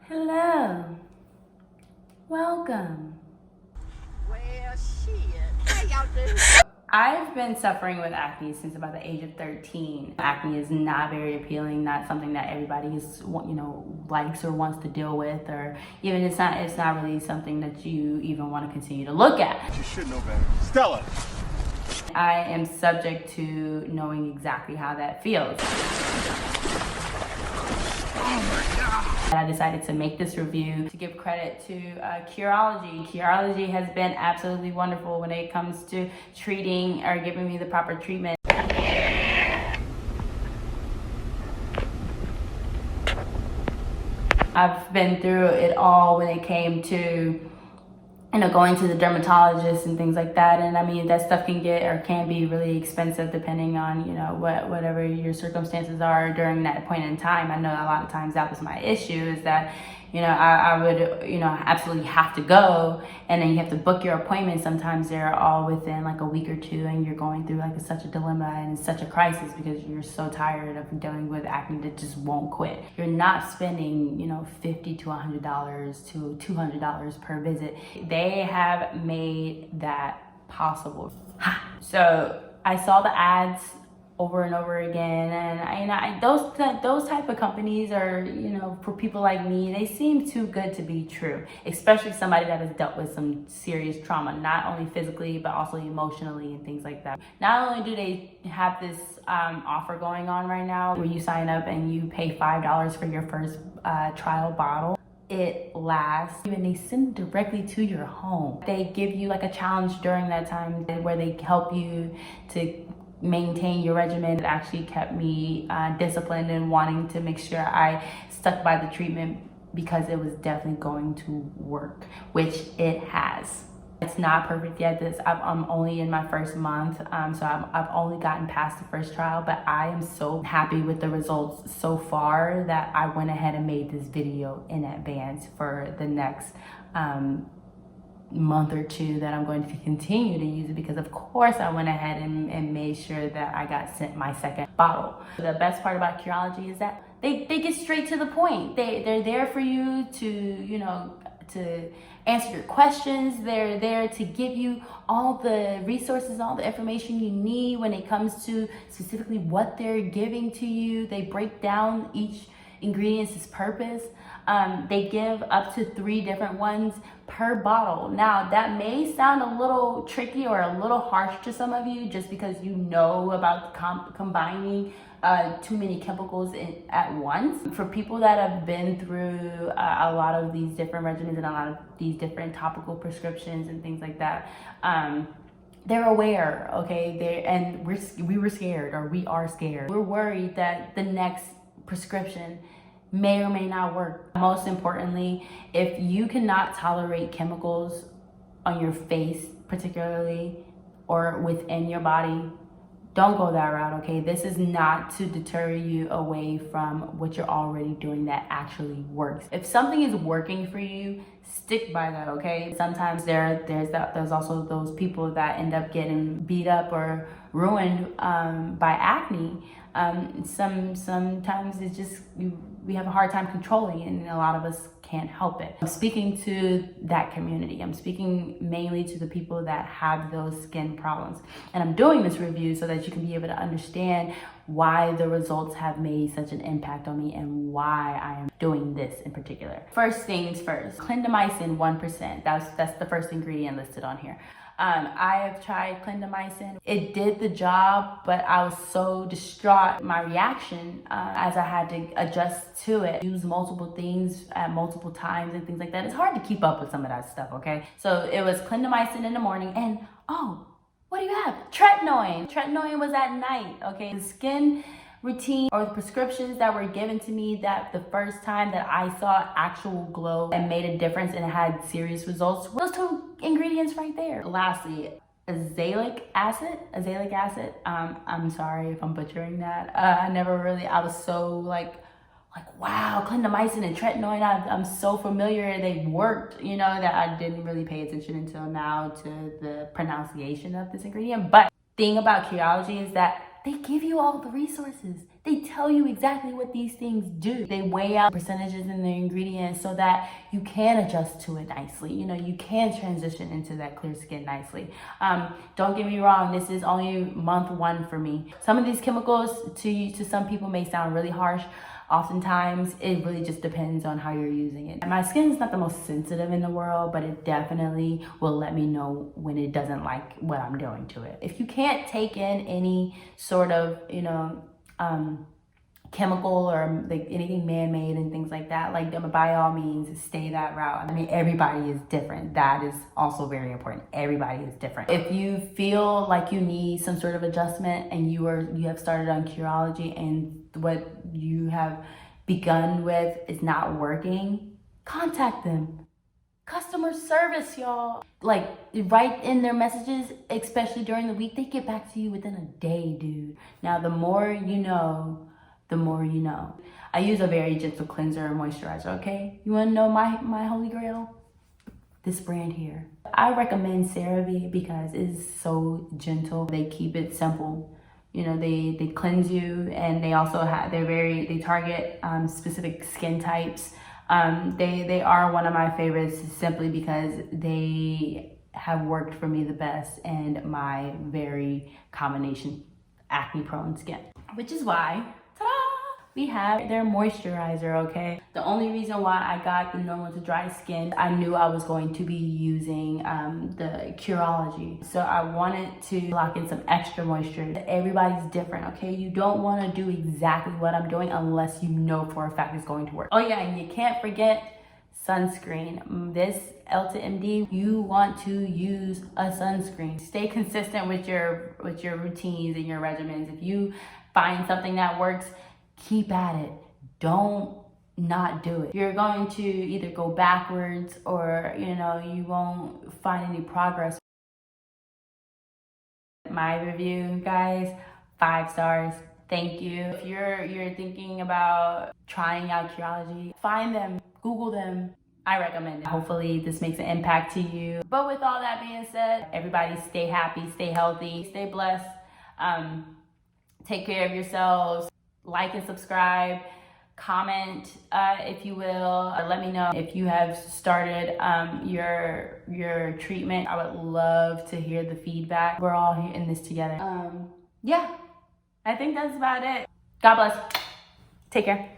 Hello. Welcome. Well, shit. How y'all doing? I've been suffering with acne since about the age of 13. Acne is not very appealing, not something that everybody is, likes or wants to deal with, or even it's not really something that you even want to continue to look at. You should know better. Stella! I am subject to knowing exactly how that feels. I decided to make this review to give credit to Curology. Curology has been absolutely wonderful when it comes to treating or giving me the proper treatment. I've been through it all when it came to going to the dermatologist and things like that. And I mean, that stuff can be really expensive depending on, whatever your circumstances are during that point in time. I know a lot of times that was my issue, is that, I would, absolutely have to go, and then you have to book your appointment. Sometimes they're all within like a week or two, and you're going through like such a dilemma and such a crisis because you're so tired of dealing with acne that just won't quit. You're not spending, $50 to $100 to $200 per visit. They have made that possible. So I saw the ads over and over again, and those type of companies are, for people like me, they seem too good to be true, especially somebody that has dealt with some serious trauma, not only physically but also emotionally and things like that. Not only do they have this offer going on right now where you sign up and you pay $5 for your first trial bottle. It lasts, and they send it directly to your home. They give you like a challenge during that time where they help you to maintain your regimen. It actually kept me disciplined and wanting to make sure I stuck by the treatment because it was definitely going to work, which it has. It's not perfect yet. I'm only in my first month, so I've only gotten past the first trial, but I am so happy with the results so far that I went ahead and made this video in advance for the next month or two that I'm going to continue to use it, because of course I went ahead and made sure that I got sent my second bottle. The best part about Curology is that they get straight to the point. They're there for you to answer your questions. They're there to give you all the resources, all the information you need when it comes to specifically what they're giving to you. They break down each ingredient's purpose. They give up to 3 different ones per bottle. Now that may sound a little tricky or a little harsh to some of you, just because you know about combining too many chemicals at once. For people that have been through a lot of these different regimens and a lot of these different topical prescriptions and things like that, they're aware, okay? We were scared, or we are scared. We're worried that the next prescription may or may not work. Most importantly, if you cannot tolerate chemicals on your face particularly, or within your body, don't go that route, okay? This is not to deter you away from what you're already doing that actually works. If something is working for you, stick by that, okay? Sometimes there's also those people that end up getting beat up or ruined by acne. Sometimes it's just we have a hard time controlling it, and a lot of us can't help it. I'm speaking to that community. I'm speaking mainly to the people that have those skin problems. And I'm doing this review so that you can be able to understand why the results have made such an impact on me and why I am doing this in particular. First things first, clindamycin 1%. That's the first ingredient listed on here. I have tried clindamycin. It did the job, but I was so distraught. My reaction, as I had to adjust to it, use multiple things at multiple times and things like that. It's hard to keep up with some of that stuff, okay? So it was clindamycin in the morning, and what do you have? Tretinoin. Tretinoin was at night, okay? The skin routine or the prescriptions that were given to me, that the first time that I saw actual glow and made a difference and had serious results, those 2 ingredients right there. Lastly, azelaic acid. I'm sorry if I'm butchering that. I was so like wow, clindamycin and tretinoin, I'm so familiar, they worked, that I didn't really pay attention until now to the pronunciation of this ingredient. But thing about Curology is that they give you all the resources. They tell you exactly what these things do. They weigh out percentages in the ingredients so that you can adjust to it nicely. You know, you can transition into that clear skin nicely. Don't get me wrong, this is only month 1 for me. Some of these chemicals to some people may sound really harsh. Oftentimes, it really just depends on how you're using it. My skin is not the most sensitive in the world, but it definitely will let me know when it doesn't like what I'm doing to it. If you can't take in any sort of, chemical or like anything man-made and things like that, like by all means stay that route. I mean, everybody is different. That is also very important. Everybody is different. If you feel like you need some sort of adjustment and you have started on Curology and what you have begun with is not working, contact them. Customer service, y'all. Like, write in their messages, especially during the week. They get back to you within a day, dude. Now, the more you know, the more you know. I use a very gentle cleanser and moisturizer, okay? You wanna know my holy grail? This brand here. I recommend CeraVe because it's so gentle. They keep it simple. You know, they cleanse you, and they also they target specific skin types. They are one of my favorites simply because they have worked for me the best and my very combination acne prone skin, which is why we have their moisturizer, okay? The only reason why I got the normal to dry skin, I knew I was going to be using the Curology. So I wanted to lock in some extra moisture. Everybody's different, okay? You don't want to do exactly what I'm doing unless you know for a fact it's going to work. Oh yeah, and you can't forget sunscreen. This Elta MD, you want to use a sunscreen. Stay consistent with your routines and your regimens. If you find something that works, keep at it. Don't not do it. You're going to either go backwards or, you won't find any progress. My review, guys, 5 stars. Thank you. If you're thinking about trying out Curology, find them, Google them. I recommend it. Hopefully this makes an impact to you. But with all that being said, everybody stay happy, stay healthy, stay blessed. Take care of yourselves. Like and subscribe, comment if you will, or let me know if you have started your treatment. I would love to hear the feedback. We're all here in this together. Yeah, I think that's about it. God bless. Take care.